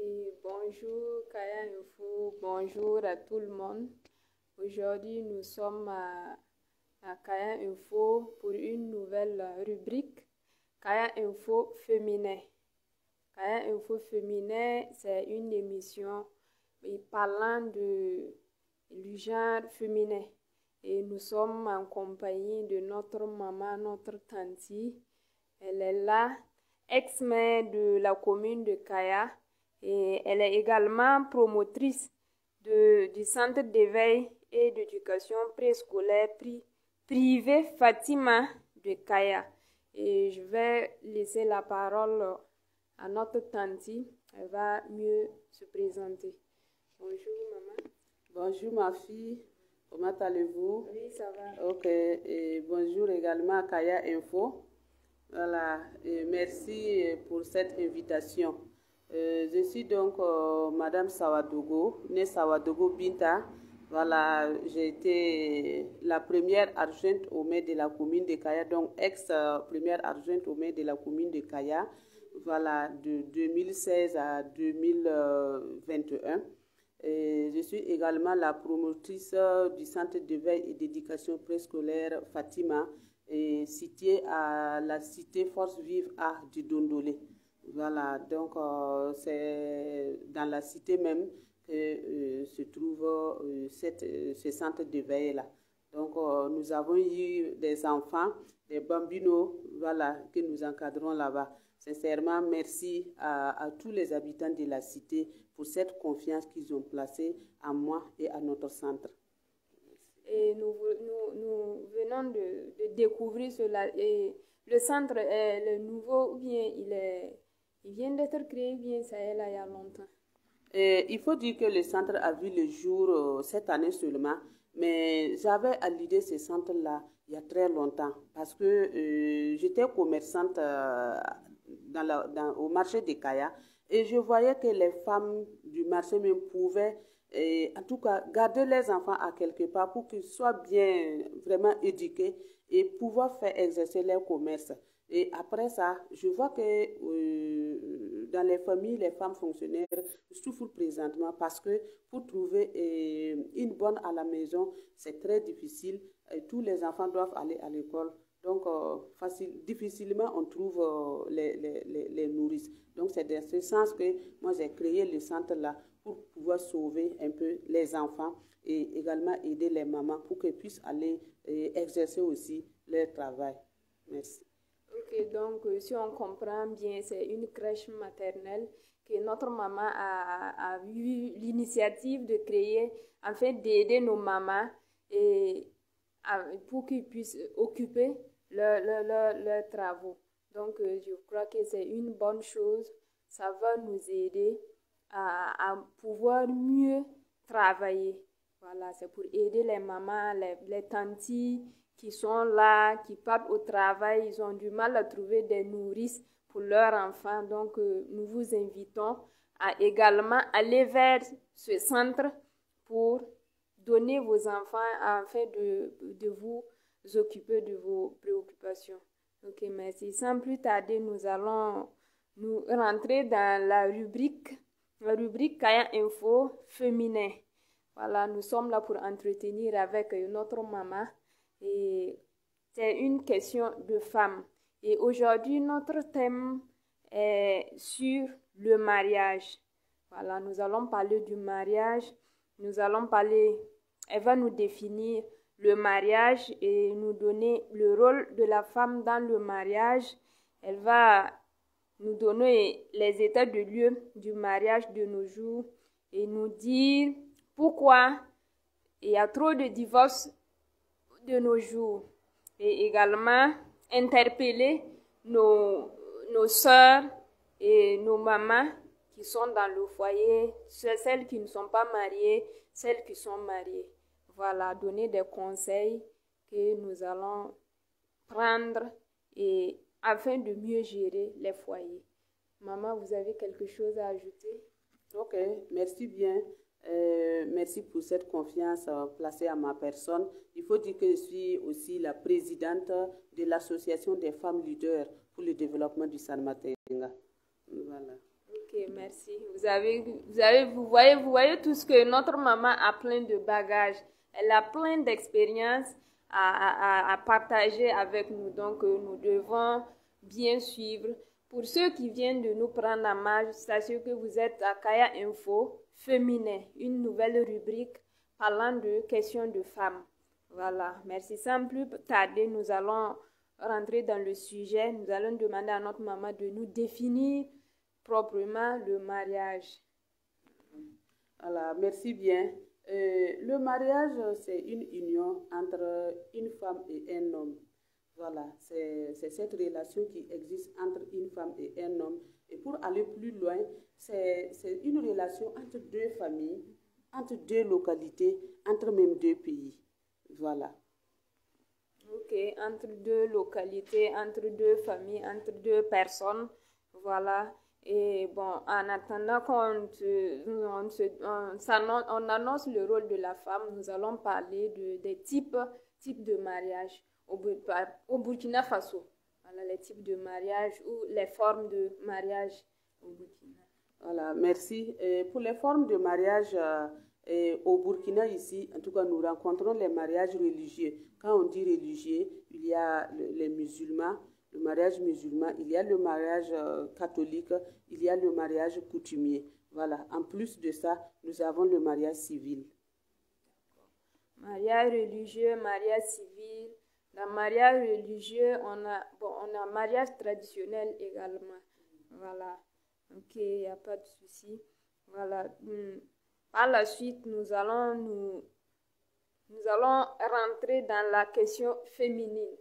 Et bonjour Kaya Info, bonjour à tout le monde. Aujourd'hui, nous sommes à Kaya Info pour une nouvelle rubrique, Kaya Info féminin. Kaya Info féminin, c'est une émission parlant du genre féminin. Et nous sommes en compagnie de notre maman, notre tante. Elle est là, ex-maire de la commune de Kaya. Et elle est également promotrice du centre d'éveil et d'éducation préscolaire privé Fatima de Kaya. Et je vais laisser la parole à notre tante. Elle va mieux se présenter. Bonjour maman. Bonjour ma fille, comment allez-vous? Oui, ça va. Ok, et bonjour également à Kaya Info. Voilà, et merci pour cette invitation. Je suis donc Madame Sawadogo, née Sawadogo Binta. Voilà, j'ai été la première adjointe au maire de la commune de Kaya, donc ex-première adjointe au maire de la commune de Kaya, voilà, de 2016 à 2021. Et je suis également la promotrice du centre d'éveil et d'éducation préscolaire Fatima, situé à la cité Force Vive A du Dondolé. Voilà, donc c'est dans la cité même que se trouve ce centre d'éveil-là. Donc nous avons eu des enfants, des bambinos, voilà, que nous encadrons là-bas. Sincèrement, merci à tous les habitants de la cité pour cette confiance qu'ils ont placée en moi et à notre centre. Et nous venons de découvrir cela. Et le centre est le nouveau ou bien il vient d'être créé, bien ça est là il y a longtemps? Il faut dire que le centre a vu le jour cette année seulement, mais j'avais à l'idée ce centre-là il y a très longtemps parce que j'étais commerçante au marché de Kaya et je voyais que les femmes du marché même pouvaient, en tout cas, garder les enfants à quelque part pour qu'ils soient bien vraiment éduqués et pouvoir faire exercer leur commerce. Et après ça, je vois que dans les familles, les femmes fonctionnaires souffrent présentement parce que pour trouver une bonne à la maison, c'est très difficile. Tous les enfants doivent aller à l'école. Donc, difficilement, on trouve les nourrices. Donc, c'est dans ce sens que moi, j'ai créé le centre-là pour pouvoir sauver un peu les enfants et également aider les mamans pour qu'elles puissent aller exercer aussi leur travail. Merci. Ok, donc si on comprend bien, c'est une crèche maternelle que notre maman a eu l'initiative de créer afin d'aider nos mamans et pour qu'ils puissent occuper leurs travaux. Donc je crois que c'est une bonne chose. Ça va nous aider à pouvoir mieux travailler. Voilà, c'est pour aider les mamans, les tantis qui sont là, qui partent au travail, ils ont du mal à trouver des nourrices pour leurs enfants. Donc, nous vous invitons à également aller vers ce centre pour donner vos enfants afin de vous occuper de vos préoccupations. Ok, merci. Sans plus tarder, nous allons nous rentrer dans la rubrique Kaya Info féminin. Voilà, nous sommes là pour entretenir avec notre maman. Et c'est une question de femme. Et aujourd'hui, notre thème est sur le mariage. Voilà, nous allons parler du mariage. Nous allons parler, elle va nous définir le mariage et nous donner le rôle de la femme dans le mariage. Elle va nous donner les états de lieu du mariage de nos jours et nous dire pourquoi il y a trop de divorces de nos jours et également interpeller nos sœurs et nos mamans qui sont dans le foyer, celles qui ne sont pas mariées, celles qui sont mariées. Voilà, donner des conseils que nous allons prendre et afin de mieux gérer les foyers. Maman, vous avez quelque chose à ajouter? Ok, merci bien. Merci pour cette confiance placée à ma personne. Il faut dire que je suis aussi la présidente de l'association des femmes leaders pour le développement du San Matenga. Voilà. Ok, merci. Vous voyez tout ce que notre maman a plein de bagages. Elle a plein d'expériences à partager avec nous. Donc, nous devons bien suivre. Pour ceux qui viennent de nous prendre en marge, sachez que vous êtes à Kaya Info Féminin, une nouvelle rubrique parlant de questions de femmes. Voilà, merci. Sans plus tarder, nous allons rentrer dans le sujet. Nous allons demander à notre maman de nous définir proprement le mariage. Voilà, merci bien. Le mariage, c'est une union entre une femme et un homme. Voilà, c'est cette relation qui existe entre une femme et un homme. Et pour aller plus loin, c'est une relation entre deux familles, entre deux localités, entre même deux pays. Voilà. Ok, entre deux localités, entre deux familles, entre deux personnes. Voilà. Et bon, en attendant on annonce le rôle de la femme, nous allons parler des types de mariage au Burkina Faso. Voilà les types de mariage ou les formes de mariage au Burkina. Voilà, merci. Pour les formes de mariage au Burkina ici, en tout cas, nous rencontrons les mariages religieux. Quand on dit religieux, il y a les musulmans, le mariage musulman, il y a le mariage catholique, il y a le mariage coutumier. Voilà. En plus de ça, nous avons le mariage civil. Mariage religieux, mariage civil. Dans le mariage religieux, on a mariage traditionnel également. Voilà. Ok, il n'y a pas de souci. Voilà. Par la suite, nous allons rentrer dans la question féminine.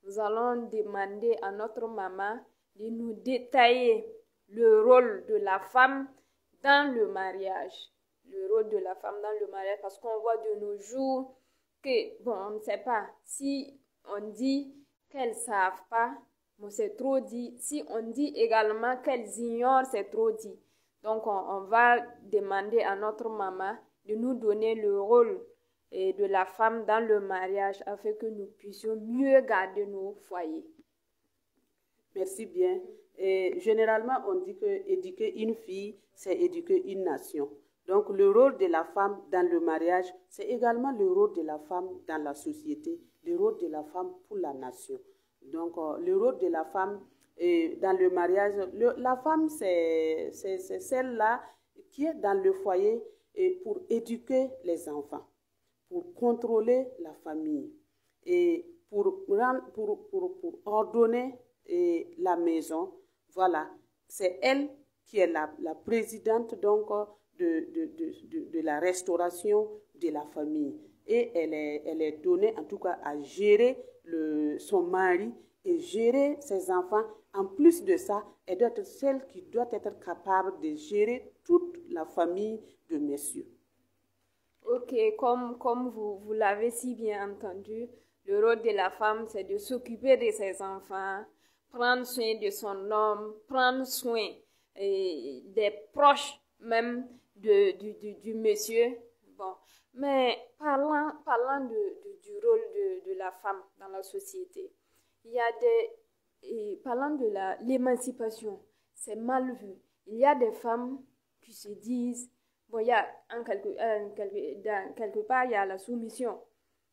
Nous allons demander à notre maman de nous détailler le rôle de la femme dans le mariage. Le rôle de la femme dans le mariage, parce qu'on voit de nos jours que, bon, on ne sait pas. Si on dit qu'elles ne savent pas, bon, c'est trop dit. Si on dit également qu'elles ignorent, c'est trop dit. Donc, on va demander à notre maman de nous donner le rôle de la femme dans le mariage afin que nous puissions mieux garder nos foyers. Merci bien. Et généralement, on dit que éduquer une fille, c'est éduquer une nation. Donc, le rôle de la femme dans le mariage, c'est également le rôle de la femme dans la société, le rôle de la femme pour la nation. Donc, le rôle de la femme dans le mariage, la femme, c'est celle-là qui est dans le foyer pour éduquer les enfants, pour contrôler la famille et pour ordonner la maison. Voilà, c'est elle qui est la présidente donc de la restauration de la famille. Et elle est donnée en tout cas à gérer son mari et gérer ses enfants. En plus de ça, elle doit être celle qui doit être capable de gérer toute la famille de messieurs. Ok, comme vous l'avez si bien entendu, le rôle de la femme, c'est de s'occuper de ses enfants, prendre soin de son homme, prendre soin des proches même du monsieur. Bon, mais parlant du rôle de la femme dans la société, il y a parlant de l'émancipation, c'est mal vu. Il y a des femmes qui se disent, bon, il y a quelque part, il y a la soumission,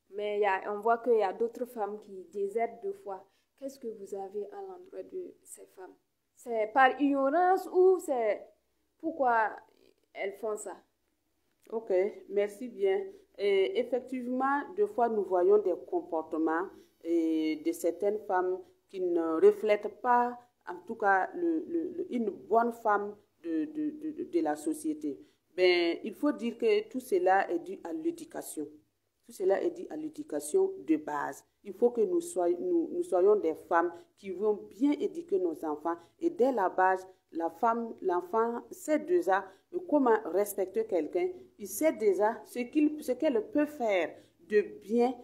mais on voit qu'il y a d'autres femmes qui désertent de foi. Qu'est-ce que vous avez à l'endroit de ces femmes? C'est par ignorance ou c'est pourquoi elles font ça? Ok, merci bien. Et effectivement, des fois, nous voyons des comportements de certaines femmes qui ne reflètent pas, en tout cas, une bonne femme de la société. Ben, il faut dire que tout cela est dû à l'éducation. Tout cela est dû à l'éducation de base. Il faut que nous soyons des femmes qui vont bien éduquer nos enfants. Et dès la base, l'enfant sait déjà comment respecter quelqu'un. Il sait déjà ce qu'elle peut faire de bien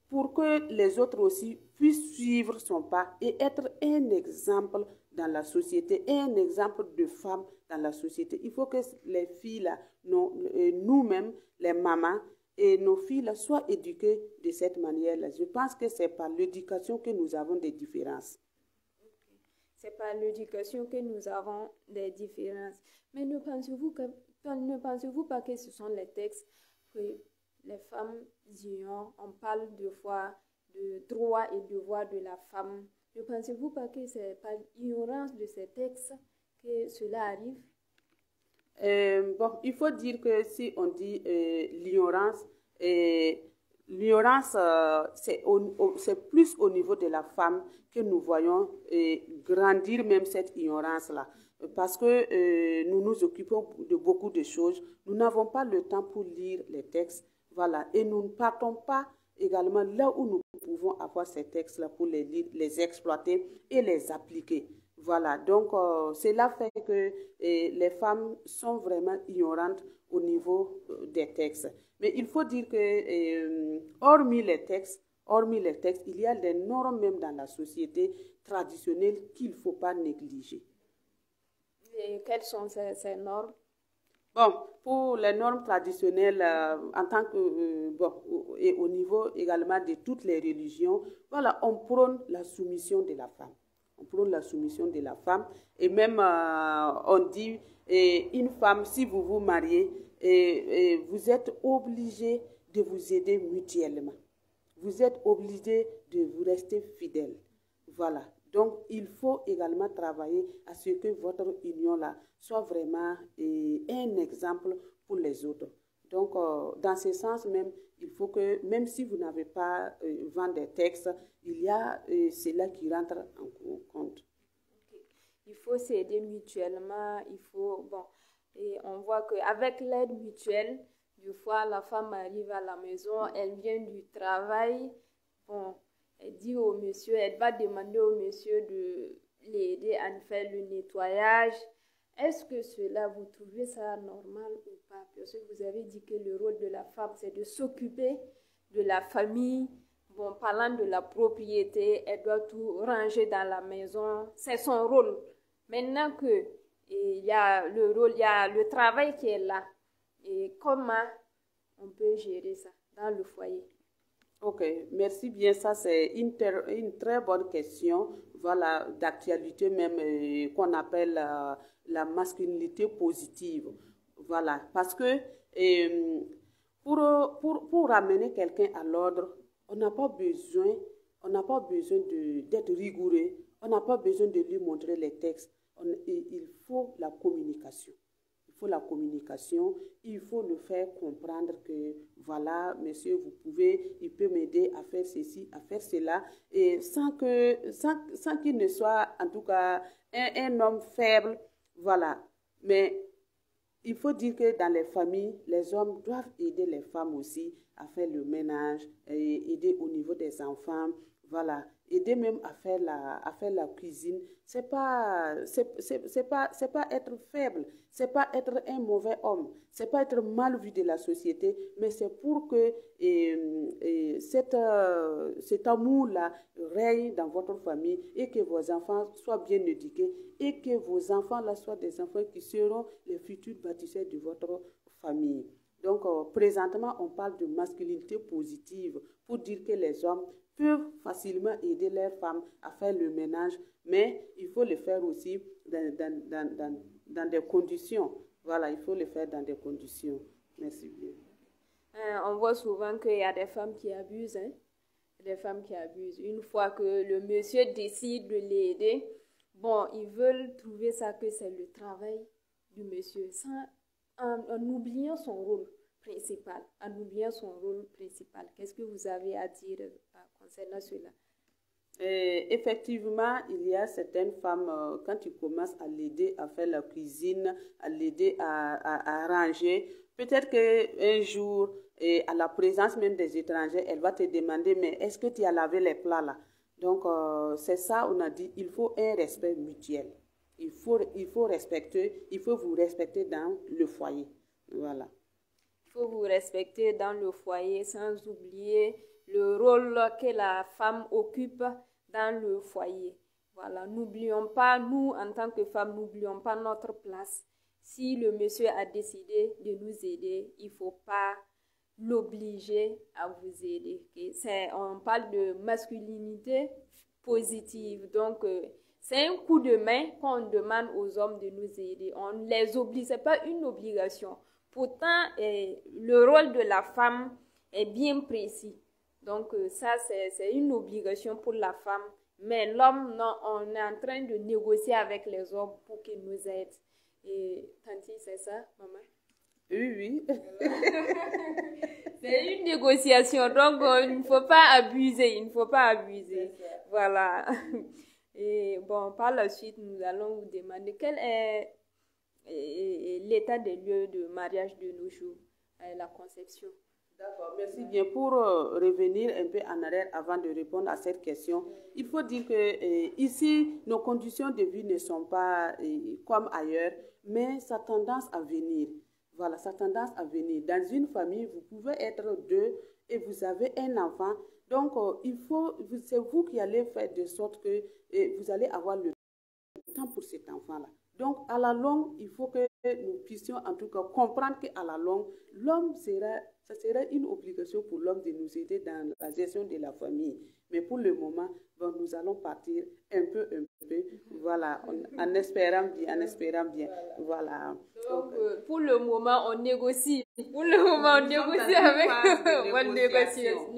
pour que les autres aussi puissent suivre son pas et être un exemple dans la société, un exemple de femme dans la société. Il faut que les filles, nous-mêmes, les mamans, et nos filles soient éduquées de cette manière-là. Je pense que c'est par l'éducation que nous avons des différences. c'est par l'éducation que nous avons des différences. Mais ne pensez-vous pas que ce sont les textes que les femmes ignorent? On parle deux fois de droits et devoirs de la femme. Ne pensez-vous pas que c'est par ignorance de ces textes que cela arrive? Bon, il faut dire que si on dit l'ignorance, l'ignorance, c'est plus au niveau de la femme que nous voyons grandir même cette ignorance-là. Parce que nous nous occupons de beaucoup de choses. Nous n'avons pas le temps pour lire les textes. Voilà. Et nous ne partons pas également là où nous pouvons avoir ces textes-là pour les lire, les exploiter et les appliquer. Voilà, donc cela fait que les femmes sont vraiment ignorantes au niveau des textes. Mais il faut dire que hormis les textes, il y a des normes même dans la société traditionnelle qu'il ne faut pas négliger. Et quelles sont ces normes? Bon, pour les normes traditionnelles, en tant que, bon, et au niveau également de toutes les religions, voilà, on prône la soumission de la femme. On prône la soumission de la femme. Et même, on dit, une femme, si vous vous mariez, vous êtes obligé de vous aider mutuellement. Vous êtes obligé de vous rester fidèle. Voilà. Donc, il faut également travailler à ce que votre union-là soit vraiment un exemple pour les autres. Donc, dans ce sens même, il faut que, même si vous n'avez pas vent des textes, il y a cela qui rentre en compte. Okay. Il faut s'aider mutuellement, il faut, bon, et on voit qu'avec l'aide mutuelle, des fois, la femme arrive à la maison, elle vient du travail, bon, elle dit au monsieur, elle va demander au monsieur de l'aider à faire le nettoyage. Est-ce que cela, vous trouvez ça normal ou pas? Parce que vous avez dit que le rôle de la femme, c'est de s'occuper de la famille. Bon, parlant de la propriété, elle doit tout ranger dans la maison. C'est son rôle. Maintenant que il y a le rôle, il y a le travail qui est là. Et comment on peut gérer ça dans le foyer? Ok, merci bien. Ça, c'est une très bonne question. Voilà, d'actualité même qu'on appelle la masculinité positive. Voilà, parce que pour ramener quelqu'un à l'ordre, on n'a pas besoin, d'être rigoureux. On n'a pas besoin de lui montrer les textes. Il faut la communication. Il faut la communication, il faut le faire comprendre que voilà, monsieur, il peut m'aider à faire ceci, à faire cela, et sans qu'il ne soit en tout cas un homme faible, voilà. Mais il faut dire que dans les familles, les hommes doivent aider les femmes aussi à faire le ménage, et aider au niveau des enfants, voilà, aider même à faire la cuisine. C'est pas être faible, c'est pas être un mauvais homme, c'est pas être mal vu de la société, mais c'est pour que cet amour-là règne dans votre famille et que vos enfants soient bien éduqués et que vos enfants-là soient des enfants qui seront les futurs bâtisseurs de votre famille. Donc, présentement, on parle de masculinité positive pour dire que les hommes peuvent facilement aider leurs femmes à faire le ménage, mais il faut le faire aussi dans des conditions. Voilà, il faut le faire dans des conditions. Merci bien. On voit souvent qu'il y a des femmes qui abusent, hein? Des femmes qui abusent. Une fois que le monsieur décide de l'aider, bon, ils veulent trouver ça que c'est le travail du monsieur, en oubliant son rôle principal, Qu'est-ce que vous avez à dire concernant cela? Effectivement, il y a certaines femmes, quand tu commences à l'aider à faire la cuisine, à l'aider à ranger, peut-être qu'un jour, à la présence même des étrangers, elle va te demander, mais est-ce que tu as lavé les plats là? Donc, c'est ça, on a dit, il faut un respect mutuel. Il faut vous respecter dans le foyer. Voilà. Il faut vous respecter dans le foyer sans oublier le rôle que la femme occupe dans le foyer. Voilà, n'oublions pas, nous, en tant que femmes, n'oublions pas notre place. Si le monsieur a décidé de nous aider, il ne faut pas l'obliger à vous aider. On parle de masculinité positive, donc C'est un coup de main qu'on demande aux hommes de nous aider. On les oblige, c'est pas une obligation. Pourtant, le rôle de la femme est bien précis. Donc ça, c'est une obligation pour la femme. Mais l'homme, non, on est en train de négocier avec les hommes pour qu'ils nous aident. Et Tanti, c'est ça, maman? Oui, oui. C'est une négociation, donc il ne faut pas abuser, il ne faut pas abuser. Voilà. Et bon, par la suite, nous allons vous demander quel est l'état des lieux de mariage de nos jours, la conception. D'accord, merci bien. Pour revenir un peu en arrière avant de répondre à cette question, il faut dire que ici, nos conditions de vie ne sont pas comme ailleurs, mais ça a tendance à venir. Voilà, ça a tendance à venir. Dans une famille, vous pouvez être deux et vous avez un enfant. Donc, c'est vous qui allez faire de sorte que vous allez avoir le temps pour cet enfant-là. Donc, à la longue, il faut que nous puissions en tout cas comprendre qu'à la longue, ça sera une obligation pour l'homme de nous aider dans la gestion de la famille. Mais pour le moment, bon, nous allons partir un peu, voilà, en espérant bien, voilà. Donc, pour le moment, on négocie. Pour le moment, on négocie avec bonne négociation.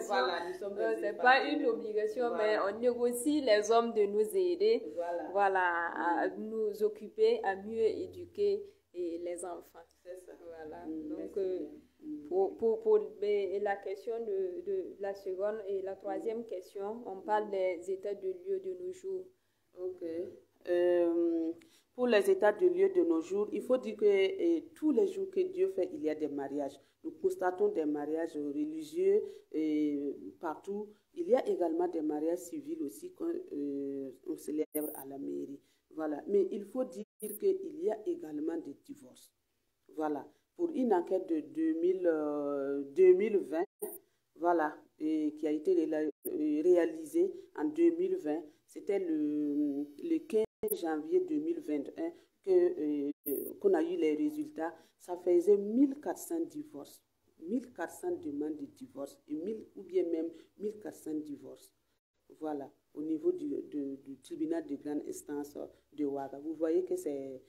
Voilà, c'est pas une obligation, voilà. Mais on négocie les hommes de nous aider, voilà, à nous occuper, à mieux éduquer les enfants. C'est ça. Voilà. Donc, pour la question de la seconde et la troisième question, on parle des états de lieu de nos jours. Ok. Pour les états de lieu de nos jours, il faut dire que tous les jours que Dieu fait, il y a des mariages. Nous constatons des mariages religieux partout. Il y a également des mariages civils aussi qu'on célèbre à la mairie. Voilà. Mais il faut dire qu'il y a également des divorces. Voilà. Pour une enquête de 2020, voilà, qui a été réalisée en 2020, c'était le 15 janvier 2021 qu'on a eu les résultats. Ça faisait 1400 divorces, 1400 demandes de divorce ou bien même 1400 divorces. Voilà, au niveau du tribunal de grande instance de Ouaga. Vous voyez que c'est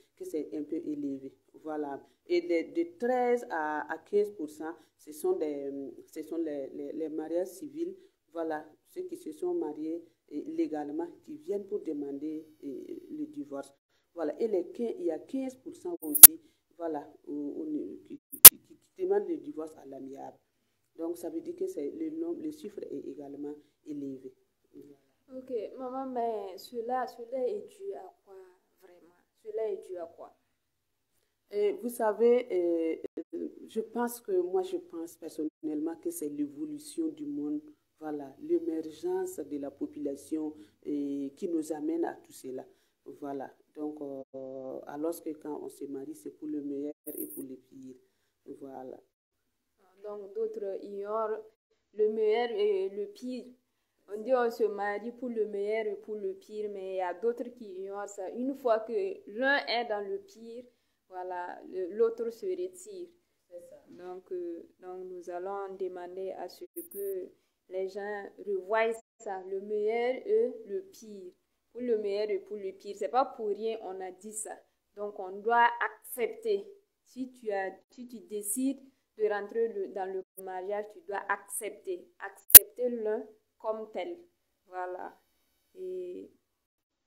un peu élevé. Voilà. Et de 13 à 15%, ce sont les mariages civils. Voilà, ceux qui se sont mariés légalement, qui viennent pour demander le divorce. Voilà. Et il y a 15% aussi, voilà, qui demandent le divorce à l'amiable. Donc, ça veut dire que le chiffre est également élevé. Ok, maman, mais cela est dû à quoi, vraiment? Cela est dû à quoi? Vous savez, je pense personnellement que c'est l'évolution du monde, voilà, l'émergence de la population qui nous amène à tout cela. Voilà, donc, alors que quand on se marie, c'est pour le meilleur et pour le pire. Voilà. Donc, d'autres ignorent le meilleur et le pire. On dit on se marie pour le meilleur et pour le pire, mais il y a d'autres qui ignorent ça. Une fois que l'un est dans le pire, voilà, l'autre se retire. C'est ça. Donc, nous allons demander à ce que les gens revoient ça, le meilleur et le pire. Pour le meilleur et pour le pire. C'est pas pour rien on a dit ça. Donc, on doit accepter. Si tu décides de rentrer dans le mariage, tu dois accepter l'un comme tel. Voilà. Et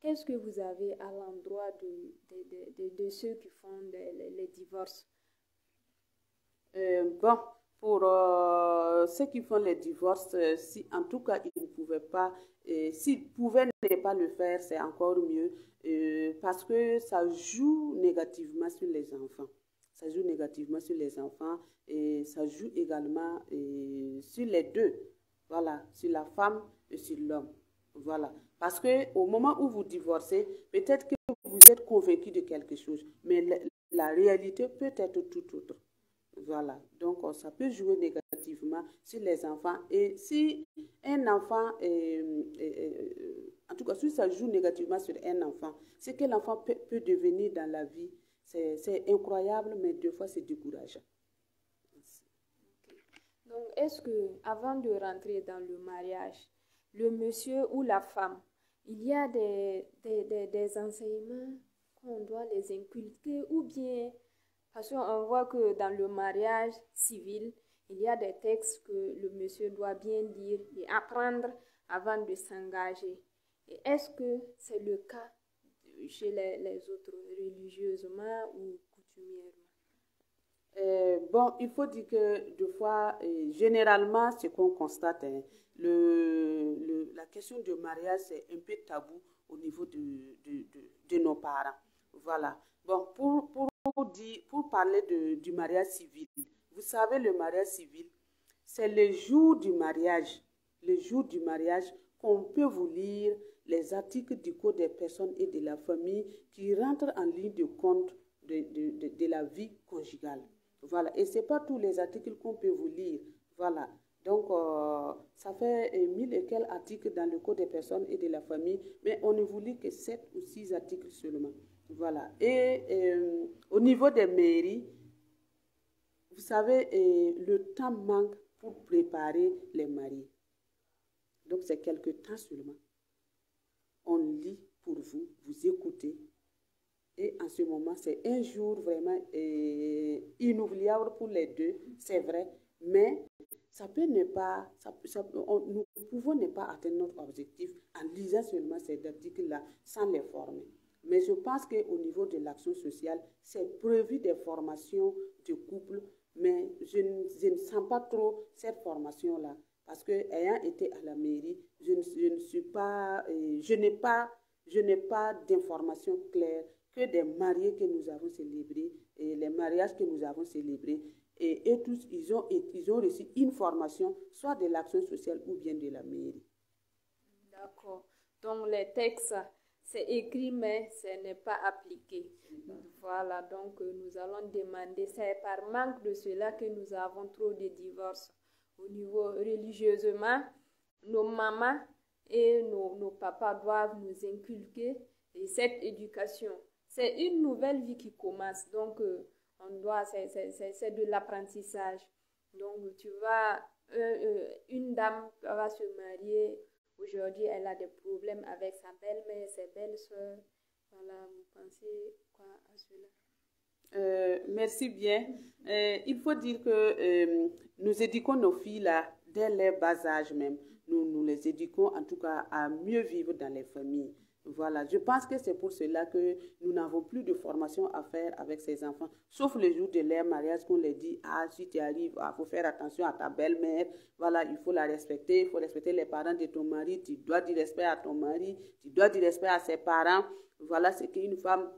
qu'est-ce que vous avez à l'endroit de ceux qui font les divorces? Bon, pour ceux qui font les divorces, si en tout cas ils ne pouvaient pas, s'ils pouvaient ne pas le faire, c'est encore mieux, parce que ça joue négativement sur les enfants. Ça joue négativement sur les enfants et ça joue également sur les deux. Voilà, sur la femme et sur l'homme. Voilà. Parce qu'au moment où vous divorcez, peut-être que vous êtes convaincu de quelque chose, mais la réalité peut être tout autre. Voilà. Donc, ça peut jouer négativement sur les enfants. Et si un enfant, en tout cas, si ça joue négativement sur un enfant, c'est que l'enfant peut devenir dans la vie. C'est incroyable, mais des fois, c'est décourageant. Donc, est-ce que avant de rentrer dans le mariage, le monsieur ou la femme, il y a des enseignements qu'on doit les inculquer ou bien, parce qu'on voit que dans le mariage civil, il y a des textes que le monsieur doit bien lire et apprendre avant de s'engager. Et est-ce que c'est le cas chez les autres, religieusement ou coutumièrement? Bon, il faut dire que des fois, généralement, ce qu'on constate, hein, la question du mariage, c'est un peu tabou au niveau de nos parents. Voilà. Bon, pour parler du mariage civil, vous savez, le mariage civil, c'est le jour du mariage qu'on peut vous lire les articles du Code des personnes et de la famille qui rentrent en ligne de compte de la vie conjugale. Voilà, et ce n'est pas tous les articles qu'on peut vous lire. Voilà, donc ça fait 1000 et quelques articles dans le Code des personnes et de la famille, mais on ne vous lit que 7 ou 6 articles seulement. Voilà, et au niveau des mairies, vous savez, le temps manque pour préparer les mariés. Donc c'est quelques temps seulement. On lit pour vous, vous écoutez. Et en ce moment, c'est un jour vraiment inoubliable pour les deux, c'est vrai. Mais ça peut ne pas, nous pouvons ne pas atteindre notre objectif en lisant seulement ces articles-là sans les former. Mais je pense qu'au niveau de l'action sociale, c'est prévu des formations de couple, mais je ne sens pas trop cette formation-là. Parce que ayant été à la mairie, je n'ai pas d'informations claires que des mariés que nous avons célébrés et les mariages que nous avons célébrés. Et tous, ils ont reçu une formation, soit de l'action sociale ou bien de la mairie. D'accord. Donc les textes, c'est écrit, mais ce n'est pas appliqué. Voilà, donc nous allons demander, c'est par manque de cela que nous avons trop de divorces. Au niveau religieusement, nos mamans et nos papas doivent nous inculquer cette éducation. C'est une nouvelle vie qui commence, donc c'est de l'apprentissage. Donc tu vas, une dame va se marier, aujourd'hui elle a des problèmes avec sa belle-mère, ses belles-sœurs. Voilà, vous pensez quoi à cela? Merci bien. Il faut dire que nous éduquons nos filles là dès leur bas âge même. Nous les éduquons en tout cas à mieux vivre dans les familles. Voilà, je pense que c'est pour cela que nous n'avons plus de formation à faire avec ces enfants, sauf le jour de leur mariage qu'on les dit, ah, si tu arrives, il faut faire attention à ta belle-mère, voilà, il faut la respecter, il faut respecter les parents de ton mari, tu dois dire respect à ton mari, tu dois dire respect à ses parents, voilà ce qu'une femme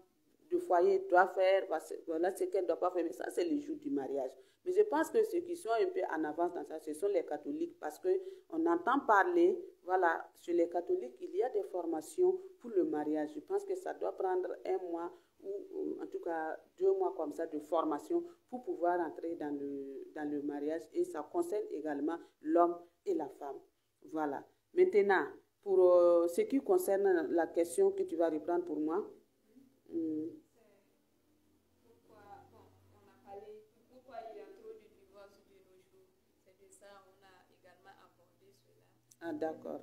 de foyer doit faire, voilà ce qu'elle ne doit pas faire, mais ça c'est le jour du mariage. Mais je pense que ceux qui sont un peu en avance dans ça, ce sont les catholiques, parce qu'on entend parler, voilà, chez les catholiques, il y a des formations pour le mariage. Je pense que ça doit prendre 1 mois ou en tout cas 2 mois comme ça de formation pour pouvoir entrer dans le mariage, et ça concerne également l'homme et la femme. Voilà. Maintenant, pour ce qui concerne la question que tu vas reprendre pour moi, ah, d'accord.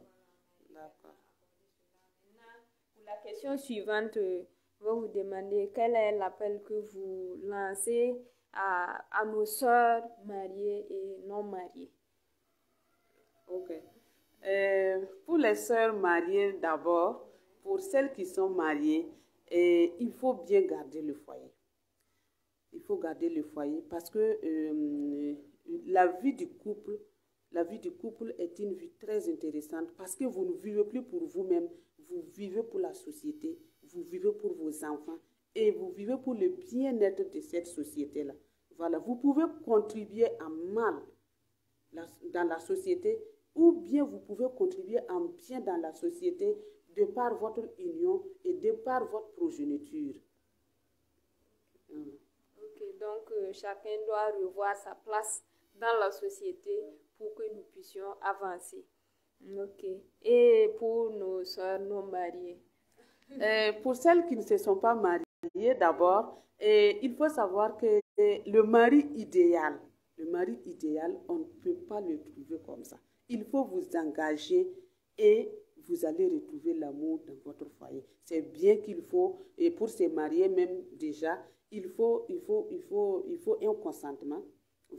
D'accord. Maintenant, pour la question suivante, je vais vous demander quel est l'appel que vous lancez à nos sœurs mariées et non mariées. Ok. Pour les sœurs mariées d'abord, pour celles qui sont mariées, il faut bien garder le foyer. Il faut garder le foyer parce que la vie du couple est une vie très intéressante parce que vous ne vivez plus pour vous-même, vous vivez pour la société, vous vivez pour vos enfants et vous vivez pour le bien-être de cette société-là. Voilà, vous pouvez contribuer en mal dans la société ou bien vous pouvez contribuer en bien dans la société de par votre union et de par votre progéniture. Ok, donc chacun doit revoir sa place dans la société pour que nous puissions avancer. Ok. Et pour nos soeurs non mariées? Pour celles qui ne se sont pas mariées d'abord, il faut savoir que le mari idéal, on ne peut pas le trouver comme ça. Il faut vous engager et vous allez retrouver l'amour dans votre foyer. C'est bien qu'il faut, et pour se marier même déjà, il faut un consentement.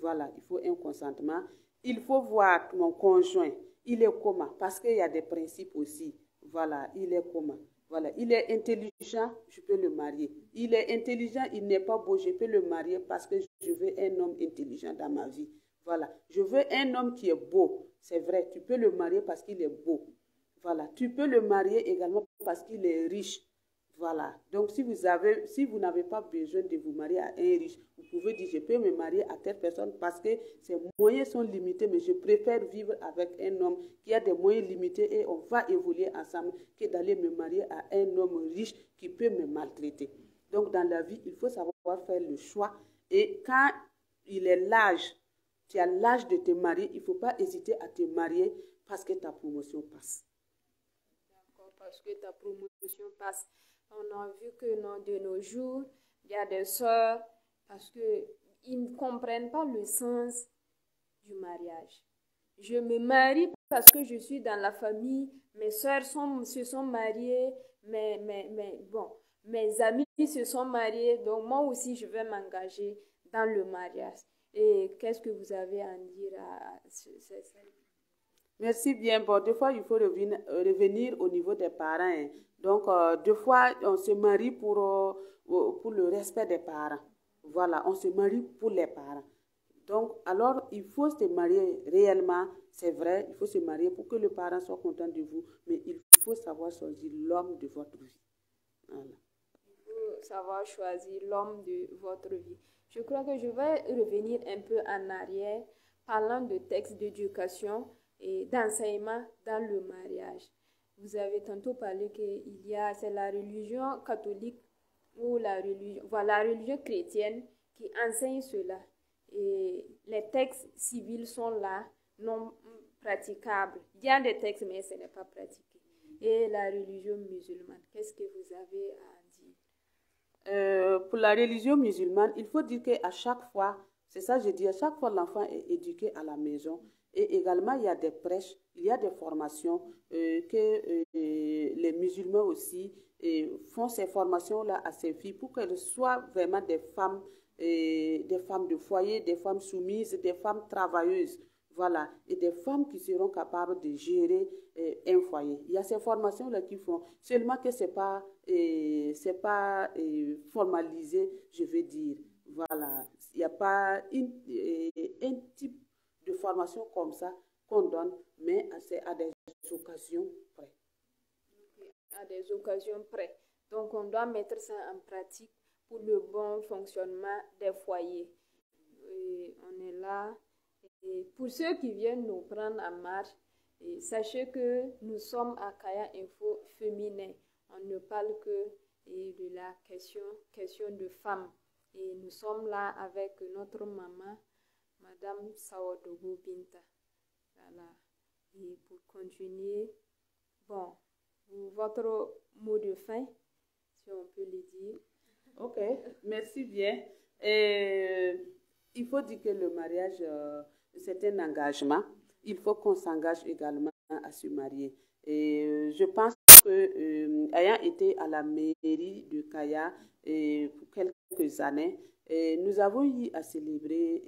Voilà, il faut un consentement. Il faut voir mon conjoint, il est comment? Parce qu'il y a des principes aussi. Voilà, il est comment? Voilà, il est intelligent, je peux le marier. Il est intelligent, il n'est pas beau, je peux le marier parce que je veux un homme intelligent dans ma vie. Voilà, je veux un homme qui est beau. C'est vrai, tu peux le marier parce qu'il est beau. Voilà, tu peux le marier également parce qu'il est riche. Voilà, donc si vous n'avez pas besoin de vous marier à un riche, vous pouvez dire je peux me marier à telle personne parce que ses moyens sont limités, mais je préfère vivre avec un homme qui a des moyens limités et on va évoluer ensemble que d'aller me marier à un homme riche qui peut me maltraiter. Donc dans la vie, il faut savoir faire le choix et quand il est l'âge, tu as l'âge de te marier, il ne faut pas hésiter à te marier parce que ta promotion passe. D'accord, parce que ta promotion passe. On a vu que de nos jours, il y a des sœurs, parce qu'ils ne comprennent pas le sens du mariage. Je me marie parce que je suis dans la famille, mes sœurs se sont mariées, mes amis se sont mariés, donc moi aussi je vais m'engager dans le mariage. Et qu'est-ce que vous avez à en dire à ça? Merci bien. Bon, des fois, il faut revenir au niveau des parents. Hein. Donc, des fois, on se marie pour le respect des parents. Voilà, on se marie pour les parents. Donc, alors, il faut se marier réellement, c'est vrai, il faut se marier pour que le parent soit content de vous, mais il faut savoir choisir l'homme de votre vie. Voilà. Il faut savoir choisir l'homme de votre vie. Je crois que je vais revenir un peu en arrière, parlant de textes d'éducation et d'enseignement dans le mariage. Vous avez tantôt parlé c'est la religion catholique ou la religion chrétienne qui enseigne cela. Et les textes civils sont là, non praticables. Il y a des textes, mais ce n'est pas pratiqué. Et la religion musulmane, qu'est-ce que vous avez à dire? Pour la religion musulmane, il faut dire qu'à chaque fois, c'est ça je dis, à chaque fois l'enfant est éduqué à la maison. Et également, il y a des prêches, il y a des formations que les musulmans aussi font ces formations-là à ces filles pour qu'elles soient vraiment des femmes de foyer, des femmes soumises, des femmes travailleuses. Voilà, et des femmes qui seront capables de gérer un foyer. Il y a ces formations-là qu'ils font, seulement que ce n'est pas formalisé, je veux dire. Voilà, il n'y a pas un type de formation comme ça qu'on donne, mais c'est à des occasions près. À des occasions près. Donc, on doit mettre ça en pratique pour le bon fonctionnement des foyers. Et on est là. Et pour ceux qui viennent nous prendre en marche, sachez que nous sommes à Kaya Info féminin. On ne parle que de la question de femmes. Et nous sommes là avec notre maman, Madame Sawadogo Binta. Voilà. Et pour continuer, bon, votre mot de fin, si on peut le dire. Ok, merci bien. Il faut dire que le mariage, c'est un engagement. Il faut qu'on s'engage également à se marier. Et je pense que, ayant été à la mairie de Kaya pour quelques années, nous avons eu à célébrer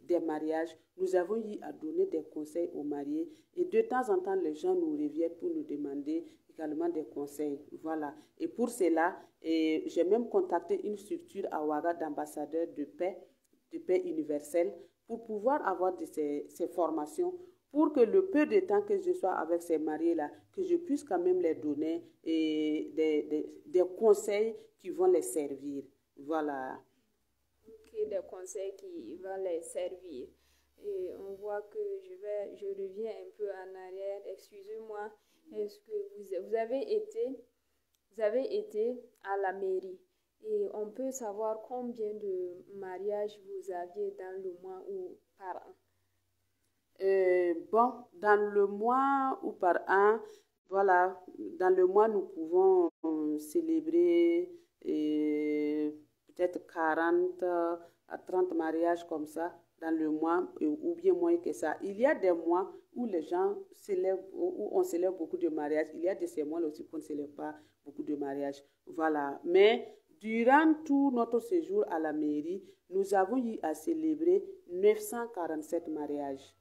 des mariages, nous avons eu à donner des conseils aux mariés et de temps en temps, les gens nous reviennent pour nous demander également des conseils. Voilà. Et pour cela, j'ai même contacté une structure à Ouaga d'ambassadeurs de paix universelle pour pouvoir avoir ces formations pour que le peu de temps que je sois avec ces mariés-là, que je puisse quand même les donner des conseils qui vont les servir. Voilà. Des conseils qui vont les servir. Et on voit que je reviens un peu en arrière. Excusez-moi. Est-ce que vous avez été à la mairie et on peut savoir combien de mariages vous aviez dans le mois ou par an? Bon, dans le mois ou par an, voilà, dans le mois, nous pouvons célébrer peut-être 40 à 30 mariages comme ça. dans le mois ou bien moins que ça. Il y a des mois où les gens célèbrent, où on célèbre beaucoup de mariages. Il y a de ces mois aussi qu'on ne célèbre pas beaucoup de mariages. Voilà. Mais durant tout notre séjour à la mairie, nous avons eu à célébrer 947 mariages.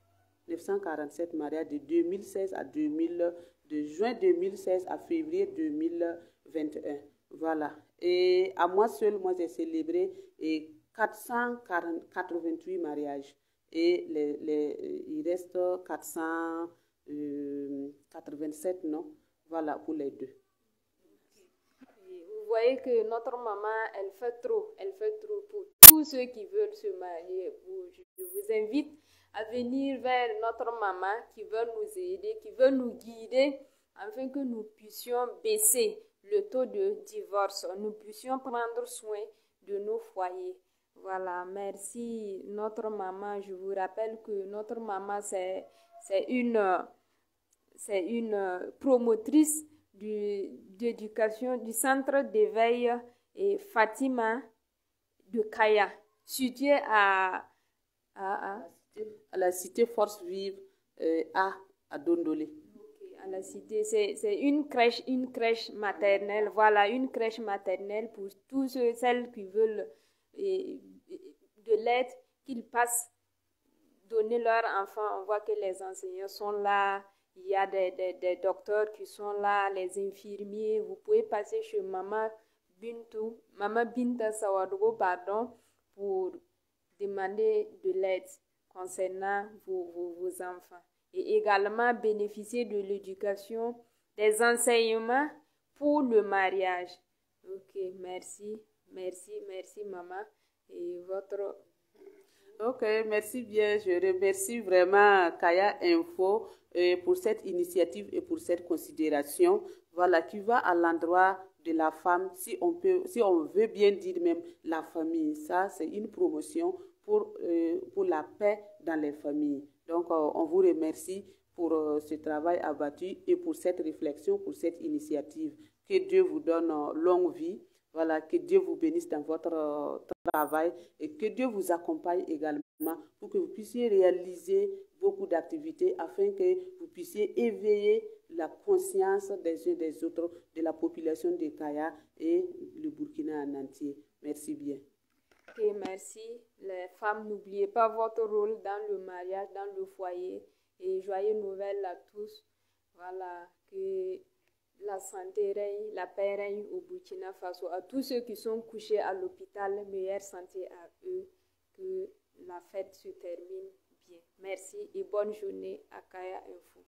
947 mariages de 2016 à 2000, de juin 2016 à février 2021. Voilà. Et à moi seul, moi j'ai célébré 488 mariages. Et il reste 487, non? Voilà, pour les deux. Vous voyez que notre maman, elle fait trop pour tous ceux qui veulent se marier. Je vous invite à venir vers notre maman qui veut nous aider, qui veut nous guider, afin que nous puissions baisser le taux de divorce, nous puissions prendre soin de nos foyers. Voilà, merci notre maman. Je vous rappelle que notre maman, c'est une promotrice d'éducation du centre d'éveil et Fatima de Kaya, situé à la cité Force Vive à Dondolé. À la cité, c'est une crèche maternelle. Voilà, une crèche maternelle pour tous celles qui veulent de l'aide, qu'ils passent donner leur enfant. On voit que les enseignants sont là, il y a des docteurs qui sont là, les infirmiers. Vous pouvez passer chez Maman Binta Sawadogo, pardon, pour demander de l'aide concernant vos enfants. Et également bénéficier de l'éducation, des enseignements pour le mariage. Ok, merci maman. Et votre... Ok, merci bien. Je remercie vraiment Kaya Info pour cette initiative et pour cette considération, voilà, qui va à l'endroit de la femme, si on veut bien dire même la famille. Ça, c'est une promotion pour la paix dans les familles. Donc, on vous remercie pour ce travail abattu et pour cette réflexion, pour cette initiative. Que Dieu vous donne longue vie. Voilà, que Dieu vous bénisse dans votre travail et que Dieu vous accompagne également pour que vous puissiez réaliser beaucoup d'activités afin que vous puissiez éveiller la conscience des uns des autres, de la population de Kaya et le Burkina en entier. Merci bien. Ok, merci. Les femmes, n'oubliez pas votre rôle dans le mariage, dans le foyer. Et joyeux Noël à tous. Voilà, que la santé règne, la paix règne au Burkina Faso. À tous ceux qui sont couchés à l'hôpital, meilleure santé à eux. Que la fête se termine bien. Merci et bonne journée à Kaya Info.